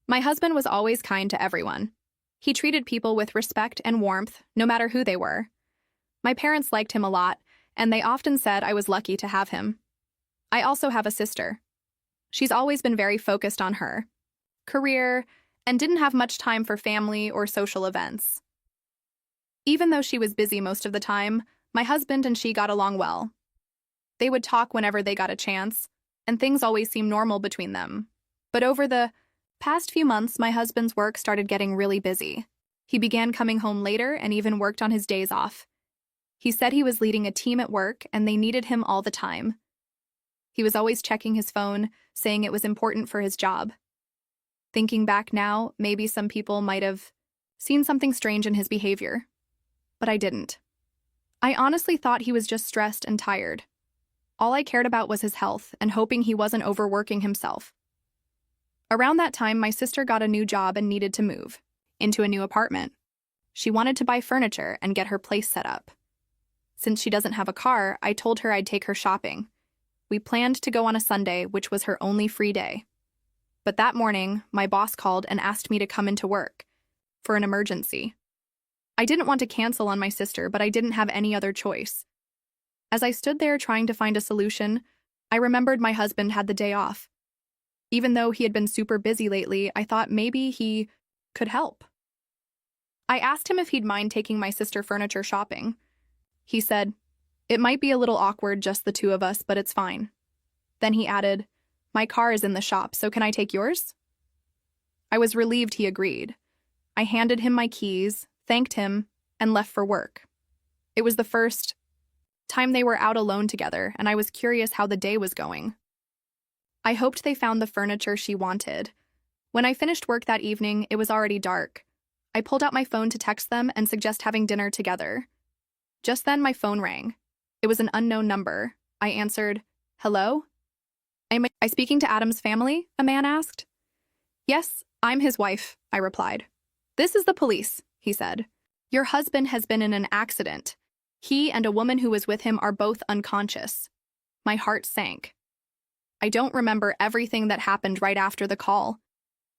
My husband was always kind to everyone. He treated people with respect and warmth, no matter who they were. My parents liked him a lot, and they often said I was lucky to have him. I also have a sister. She's always been very focused on her career and didn't have much time for family or social events. Even though she was busy most of the time, my husband and she got along well. They would talk whenever they got a chance, and things always seemed normal between them. But over the past few months, my husband's work started getting really busy. He began coming home later and even worked on his days off. He said he was leading a team at work and they needed him all the time. He was always checking his phone, saying it was important for his job. Thinking back now, maybe some people might have seen something strange in his behavior. But I didn't. I honestly thought he was just stressed and tired. All I cared about was his health and hoping he wasn't overworking himself. Around that time, my sister got a new job and needed to move into a new apartment. She wanted to buy furniture and get her place set up. Since she doesn't have a car, I told her I'd take her shopping. We planned to go on a Sunday, which was her only free day. But that morning, my boss called and asked me to come into work for an emergency. I didn't want to cancel on my sister, but I didn't have any other choice. As I stood there trying to find a solution, I remembered my husband had the day off. Even though he had been super busy lately, I thought maybe he could help. I asked him if he'd mind taking my sister furniture shopping. He said, "It might be a little awkward, just the two of us, but it's fine." Then he added, "My car is in the shop, so can I take yours?" I was relieved he agreed. I handed him my keys, thanked him, and left for work. It was the first time they were out alone together, and I was curious how the day was going. I hoped they found the furniture she wanted. When I finished work that evening, it was already dark. I pulled out my phone to text them and suggest having dinner together. Just then, my phone rang. It was an unknown number. I answered, "Hello? Am I speaking to Adam's family?" a man asked. "Yes, I'm his wife," I replied. "This is the police," he said. "Your husband has been in an accident. He and a woman who was with him are both unconscious." My heart sank. I don't remember everything that happened right after the call,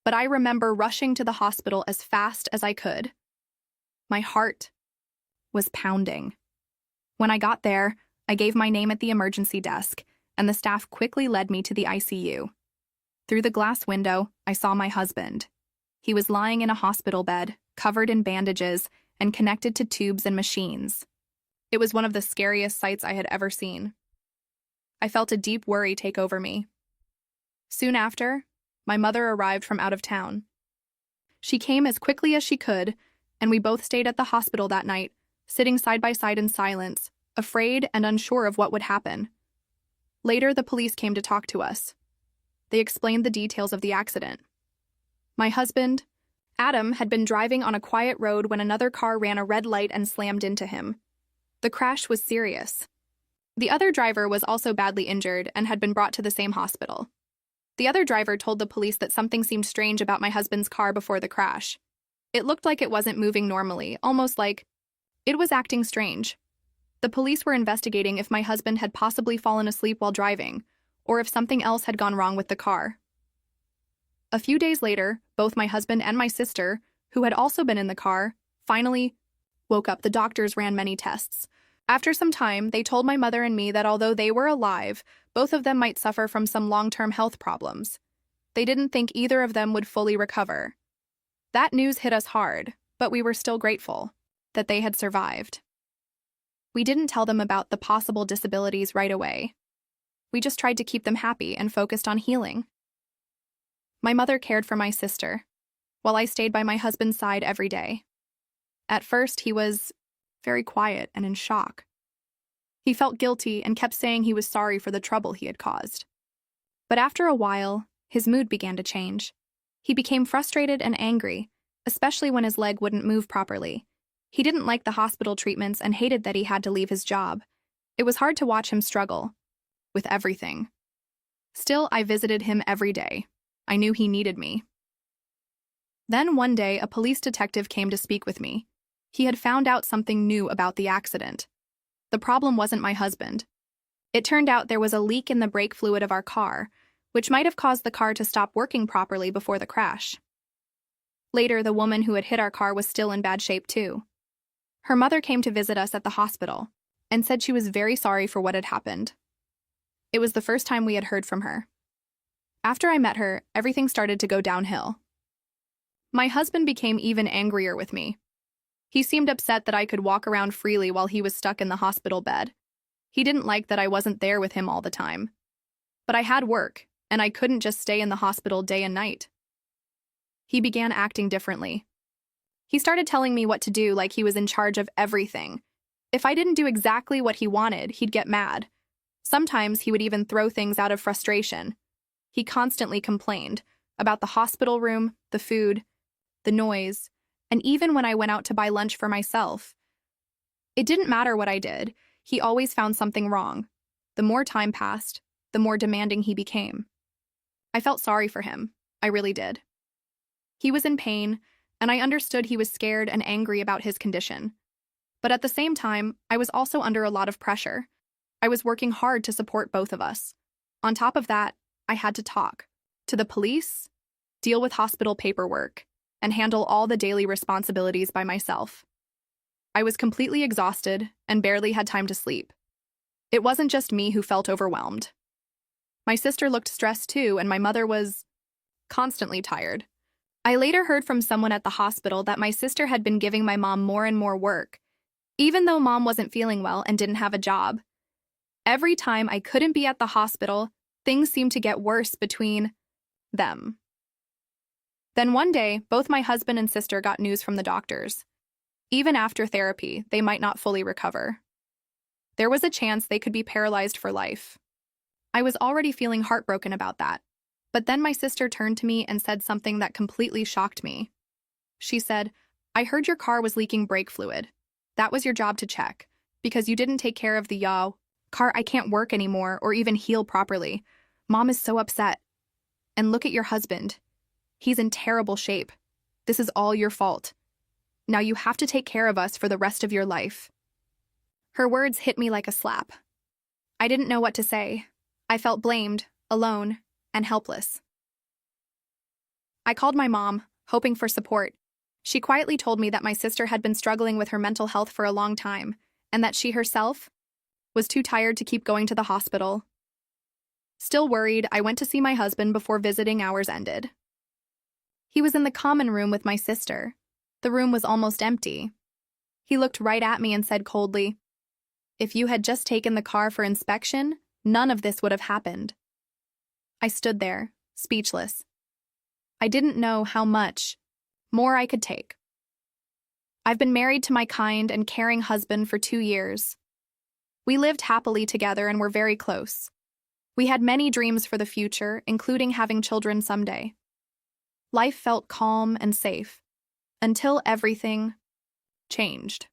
but I remember rushing to the hospital as fast as I could. My heart was pounding. When I got there, I gave my name at the emergency desk, and the staff quickly led me to the ICU. Through the glass window, I saw my husband. He was lying in a hospital bed, covered in bandages, and connected to tubes and machines. It was one of the scariest sights I had ever seen. I felt a deep worry take over me. Soon after, my mother arrived from out of town. She came as quickly as she could, and we both stayed at the hospital that night, sitting side by side in silence, afraid and unsure of what would happen. Later, the police came to talk to us. They explained the details of the accident. My husband, Adam, had been driving on a quiet road when another car ran a red light and slammed into him. The crash was serious. The other driver was also badly injured and had been brought to the same hospital. The other driver told the police that something seemed strange about my husband's car before the crash. It looked like it wasn't moving normally, almost like it was acting strange. The police were investigating if my husband had possibly fallen asleep while driving, or if something else had gone wrong with the car. A few days later, both my husband and my sister, who had also been in the car, finally woke up. The doctors ran many tests. After some time, they told my mother and me that although they were alive, both of them might suffer from some long-term health problems. They didn't think either of them would fully recover. That news hit us hard, but we were still grateful that they had survived. We didn't tell them about the possible disabilities right away. We just tried to keep them happy and focused on healing. My mother cared for my sister, while I stayed by my husband's side every day. At first, he was very quiet and in shock. He felt guilty and kept saying he was sorry for the trouble he had caused. But after a while, his mood began to change. He became frustrated and angry, especially when his leg wouldn't move properly. He didn't like the hospital treatments and hated that he had to leave his job. It was hard to watch him struggle with everything. Still, I visited him every day. I knew he needed me. Then one day, a police detective came to speak with me. He had found out something new about the accident. The problem wasn't my husband. It turned out there was a leak in the brake fluid of our car, which might have caused the car to stop working properly before the crash. Later, the woman who had hit our car was still in bad shape too. Her mother came to visit us at the hospital and said she was very sorry for what had happened. It was the first time we had heard from her. After I met her, everything started to go downhill. My husband became even angrier with me. He seemed upset that I could walk around freely while he was stuck in the hospital bed. He didn't like that I wasn't there with him all the time. But I had work, and I couldn't just stay in the hospital day and night. He began acting differently. He started telling me what to do like he was in charge of everything. If I didn't do exactly what he wanted, he'd get mad. Sometimes he would even throw things out of frustration. He constantly complained about the hospital room, the food, the noise, and even when I went out to buy lunch for myself. It didn't matter what I did, he always found something wrong. The more time passed, the more demanding he became. I felt sorry for him. I really did. He was in pain, and I understood he was scared and angry about his condition. But at the same time, I was also under a lot of pressure. I was working hard to support both of us. On top of that, I had to talk to the police, deal with hospital paperwork, and handle all the daily responsibilities by myself. I was completely exhausted and barely had time to sleep. It wasn't just me who felt overwhelmed. My sister looked stressed too, and my mother was constantly tired. I later heard from someone at the hospital that my sister had been giving my mom more and more work, even though mom wasn't feeling well and didn't have a job. Every time I couldn't be at the hospital, things seemed to get worse between them. Then one day, both my husband and sister got news from the doctors. Even after therapy, they might not fully recover. There was a chance they could be paralyzed for life. I was already feeling heartbroken about that. But then my sister turned to me and said something that completely shocked me. She said, "I heard your car was leaking brake fluid. That was your job to check, because you didn't take care of the car. I can't work anymore or even heal properly. Mom is so upset. And look at your husband. He's in terrible shape. This is all your fault. Now you have to take care of us for the rest of your life." Her words hit me like a slap. I didn't know what to say. I felt blamed, alone, and helpless. I called my mom, hoping for support. She quietly told me that my sister had been struggling with her mental health for a long time, and that she herself was too tired to keep going to the hospital. Still worried, I went to see my husband before visiting hours ended. He was in the common room with my sister. The room was almost empty. He looked right at me and said coldly, "If you had just taken the car for inspection, none of this would have happened." I stood there, speechless. I didn't know how much more I could take. I've been married to my kind and caring husband for 2 years. We lived happily together and were very close. We had many dreams for the future, including having children someday. Life felt calm and safe, until everything changed.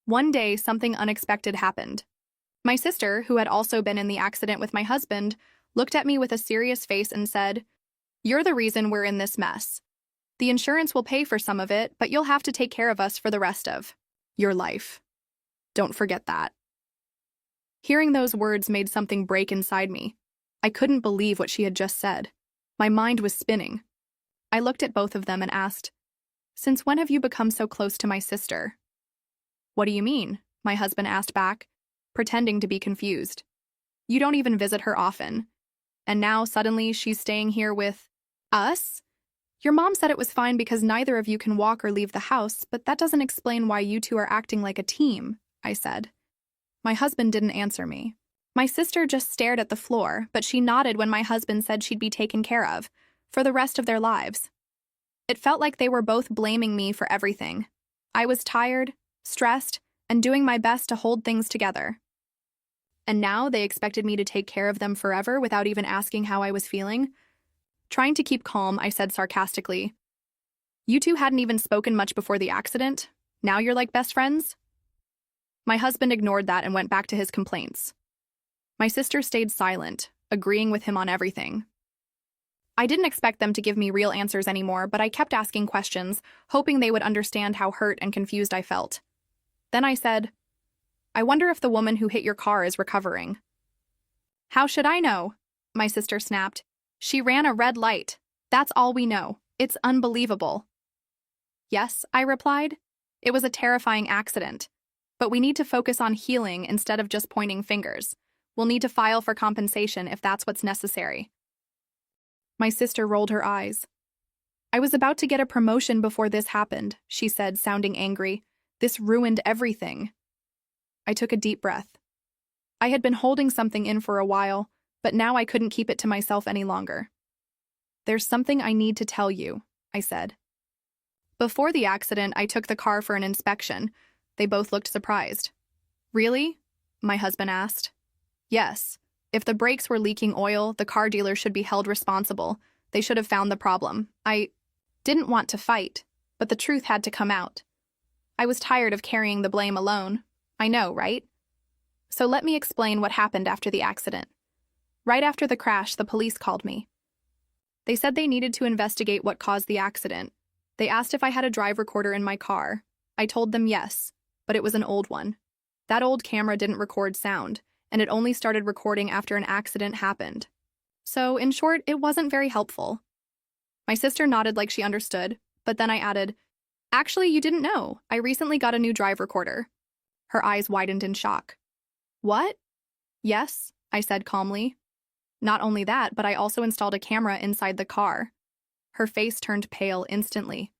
One day, something unexpected happened. My sister, who had also been in the accident with my husband, looked at me with a serious face and said, "You're the reason we're in this mess. The insurance will pay for some of it, but you'll have to take care of us for the rest of your life. Don't forget that." Hearing those words made something break inside me. I couldn't believe what she had just said. My mind was spinning. I looked at both of them and asked, "Since when have you become so close to my sister?" "What do you mean?" my husband asked back, pretending to be confused. "You don't even visit her often. And now, suddenly, she's staying here with us? Your mom said it was fine because neither of you can walk or leave the house, but that doesn't explain why you two are acting like a team," I said. My husband didn't answer me. My sister just stared at the floor, but she nodded when my husband said she'd be taken care of for the rest of their lives. It felt like they were both blaming me for everything. I was tired, stressed, and doing my best to hold things together. And now they expected me to take care of them forever without even asking how I was feeling? Trying to keep calm, I said sarcastically, "You two hadn't even spoken much before the accident? Now you're like best friends?" My husband ignored that and went back to his complaints. My sister stayed silent, agreeing with him on everything. I didn't expect them to give me real answers anymore, but I kept asking questions, hoping they would understand how hurt and confused I felt. Then I said, "I wonder if the woman who hit your car is recovering." "How should I know?" my sister snapped. "She ran a red light. That's all we know. It's unbelievable. Yes, I replied. It was a terrifying accident. But we need to focus on healing instead of just pointing fingers. We'll need to file for compensation if that's what's necessary. My sister rolled her eyes. I was about to get a promotion before this happened, she said, sounding angry. This ruined everything. I took a deep breath. I had been holding something in for a while, but now I couldn't keep it to myself any longer. There's something I need to tell you, I said. Before the accident, I took the car for an inspection. They both looked surprised. Really? My husband asked. Yes. If the brakes were leaking oil, the car dealer should be held responsible. They should have found the problem. I didn't want to fight, but the truth had to come out. I was tired of carrying the blame alone. I know, right? So let me explain what happened after the accident. Right after the crash, the police called me. They said they needed to investigate what caused the accident. They asked if I had a drive recorder in my car. I told them yes, but it was an old one. That old camera didn't record sound, and it only started recording after an accident happened. So, in short, it wasn't very helpful. My sister nodded like she understood, but then I added, Actually, you didn't know. I recently got a new drive recorder. Her eyes widened in shock. What? Yes, I said calmly. Not only that, but I also installed a camera inside the car. Her face turned pale instantly.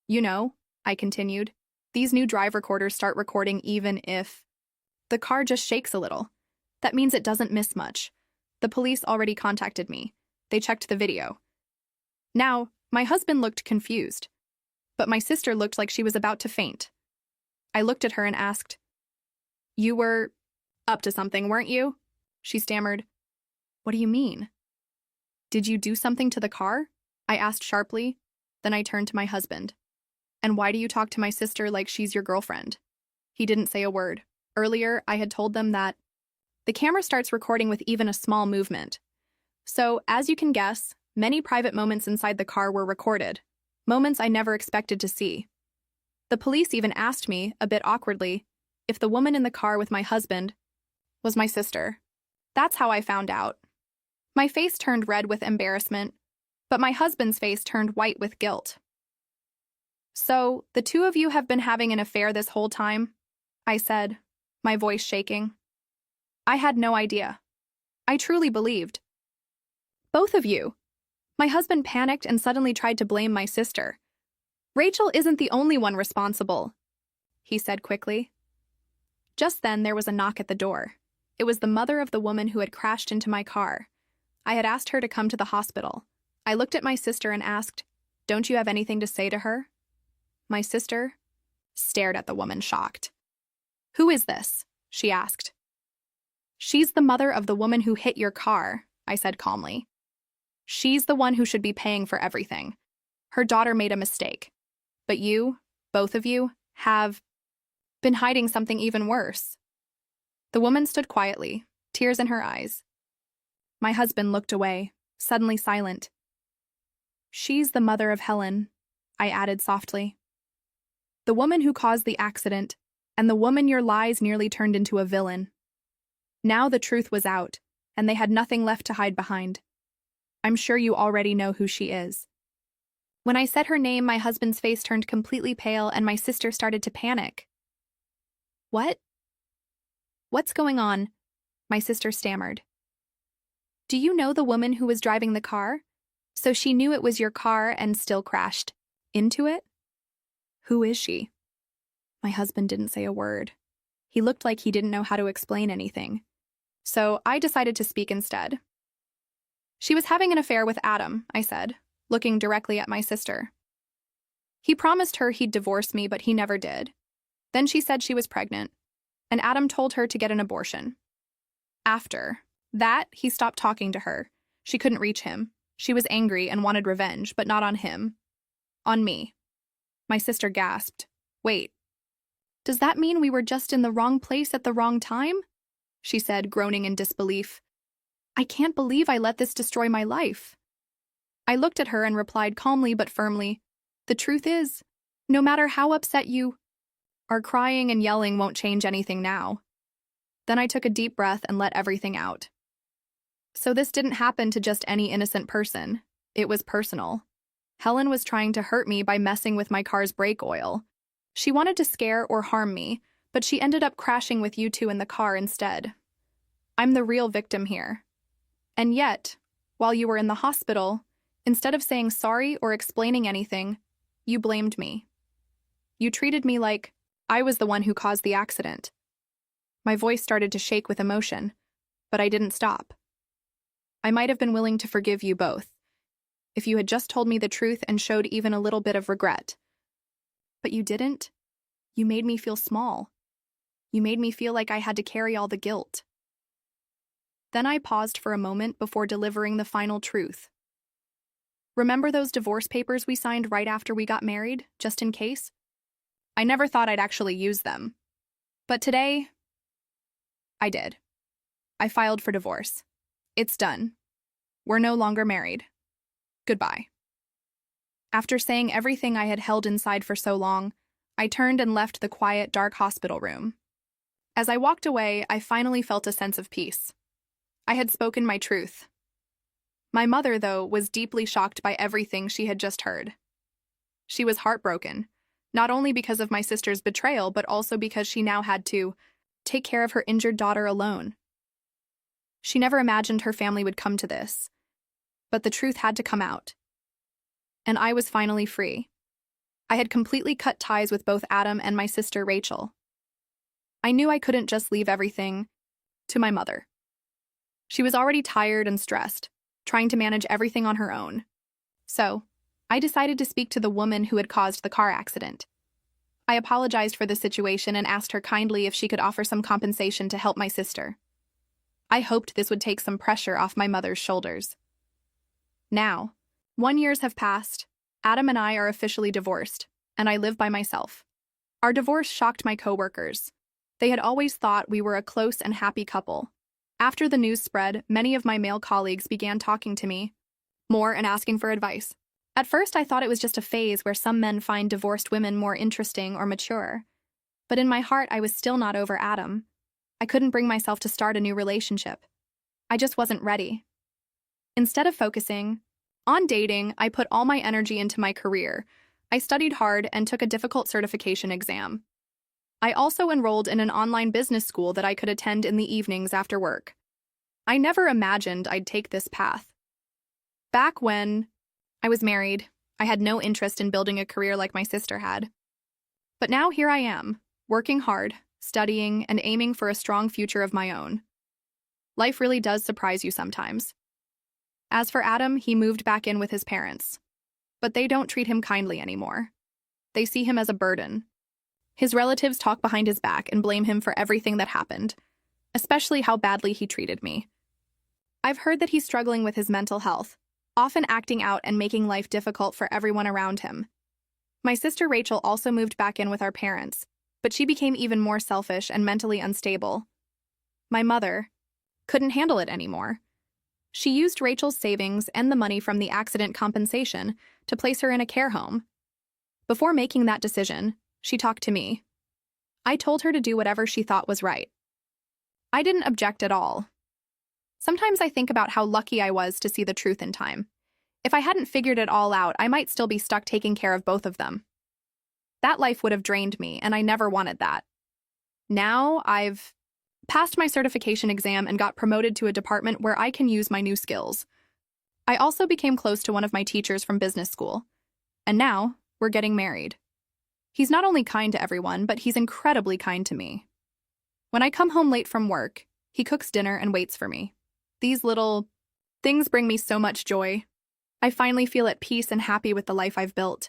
You know, I continued, these new drive recorders start recording even if the car just shakes a little. That means it doesn't miss much. The police already contacted me. They checked the video. Now, my husband looked confused, but my sister looked like she was about to faint. I looked at her and asked, You were up to something, weren't you? She stammered. What do you mean? Did you do something to the car? I asked sharply. Then I turned to my husband. And why do you talk to my sister like she's your girlfriend? He didn't say a word. Earlier, I had told them that the camera starts recording with even a small movement. So, as you can guess, many private moments inside the car were recorded, moments I never expected to see. The police even asked me, a bit awkwardly, if the woman in the car with my husband was my sister. That's how I found out. My face turned red with embarrassment, but my husband's face turned white with guilt. So, the two of you have been having an affair this whole time? I said, my voice shaking. I had no idea. I truly believed. Both of you. My husband panicked and suddenly tried to blame my sister. Rachel isn't the only one responsible, he said quickly. Just then, there was a knock at the door. It was the mother of the woman who had crashed into my car. I had asked her to come to the hospital. I looked at my sister and asked, Don't you have anything to say to her? My sister stared at the woman, shocked. Who is this? She asked. She's the mother of the woman who hit your car, I said calmly. She's the one who should be paying for everything. Her daughter made a mistake. But you, both of you, have been hiding something even worse. The woman stood quietly, tears in her eyes. My husband looked away, suddenly silent. She's the mother of Helen, I added softly. The woman who caused the accident, and the woman your lies nearly turned into a villain. Now the truth was out, and they had nothing left to hide behind. I'm sure you already know who she is. When I said her name, my husband's face turned completely pale and my sister started to panic. What? What's going on? My sister stammered. Do you know the woman who was driving the car? So she knew it was your car and still crashed into it? Who is she? My husband didn't say a word. He looked like he didn't know how to explain anything. So I decided to speak instead. She was having an affair with Adam, I said, looking directly at my sister. He promised her he'd divorce me, but he never did. Then she said she was pregnant, and Adam told her to get an abortion. After that, he stopped talking to her. She couldn't reach him. She was angry and wanted revenge, but not on him. On me. My sister gasped. Wait. Does that mean we were just in the wrong place at the wrong time? She said, groaning in disbelief. I can't believe I let this destroy my life. I looked at her and replied calmly but firmly, The truth is, no matter how upset you are, crying and yelling won't change anything now. Then I took a deep breath and let everything out. So this didn't happen to just any innocent person. It was personal. Helen was trying to hurt me by messing with my car's brake oil. She wanted to scare or harm me, but she ended up crashing with you two in the car instead. I'm the real victim here. And yet, while you were in the hospital, instead of saying sorry or explaining anything, you blamed me. You treated me like I was the one who caused the accident. My voice started to shake with emotion, but I didn't stop. I might have been willing to forgive you both, if you had just told me the truth and showed even a little bit of regret. But you didn't. You made me feel small. You made me feel like I had to carry all the guilt. Then I paused for a moment before delivering the final truth. Remember those divorce papers we signed right after we got married, just in case? I never thought I'd actually use them. But today, I did. I filed for divorce. It's done. We're no longer married. Goodbye. After saying everything I had held inside for so long, I turned and left the quiet, dark hospital room. As I walked away, I finally felt a sense of peace. I had spoken my truth. My mother, though, was deeply shocked by everything she had just heard. She was heartbroken, not only because of my sister's betrayal, but also because she now had to take care of her injured daughter alone. She never imagined her family would come to this, but the truth had to come out. And I was finally free. I had completely cut ties with both Adam and my sister Rachel. I knew I couldn't just leave everything to my mother. She was already tired and stressed, trying to manage everything on her own. So, I decided to speak to the woman who had caused the car accident. I apologized for the situation and asked her kindly if she could offer some compensation to help my sister. I hoped this would take some pressure off my mother's shoulders. Now, 1 year have passed, Adam and I are officially divorced, and I live by myself. Our divorce shocked my coworkers. They had always thought we were a close and happy couple. After the news spread, many of my male colleagues began talking to me more and asking for advice. At first, I thought it was just a phase where some men find divorced women more interesting or mature. But in my heart, I was still not over Adam. I couldn't bring myself to start a new relationship. I just wasn't ready. Instead of focusing on dating, I put all my energy into my career. I studied hard and took a difficult certification exam. I also enrolled in an online business school that I could attend in the evenings after work. I never imagined I'd take this path. Back when I was married, I had no interest in building a career like my sister had. But now here I am, working hard, studying, and aiming for a strong future of my own. Life really does surprise you sometimes. As for Adam, he moved back in with his parents. But they don't treat him kindly anymore. They see him as a burden. His relatives talk behind his back and blame him for everything that happened, especially how badly he treated me. I've heard that he's struggling with his mental health, often acting out and making life difficult for everyone around him. My sister Rachel also moved back in with our parents, but she became even more selfish and mentally unstable. My mother couldn't handle it anymore. She used Rachel's savings and the money from the accident compensation to place her in a care home. Before making that decision, she talked to me. I told her to do whatever she thought was right. I didn't object at all. Sometimes I think about how lucky I was to see the truth in time. If I hadn't figured it all out, I might still be stuck taking care of both of them. That life would have drained me, and I never wanted that. Now I've passed my certification exam and got promoted to a department where I can use my new skills. I also became close to one of my teachers from business school. And now, we're getting married. He's not only kind to everyone, but he's incredibly kind to me. When I come home late from work, he cooks dinner and waits for me. These little things bring me so much joy. I finally feel at peace and happy with the life I've built.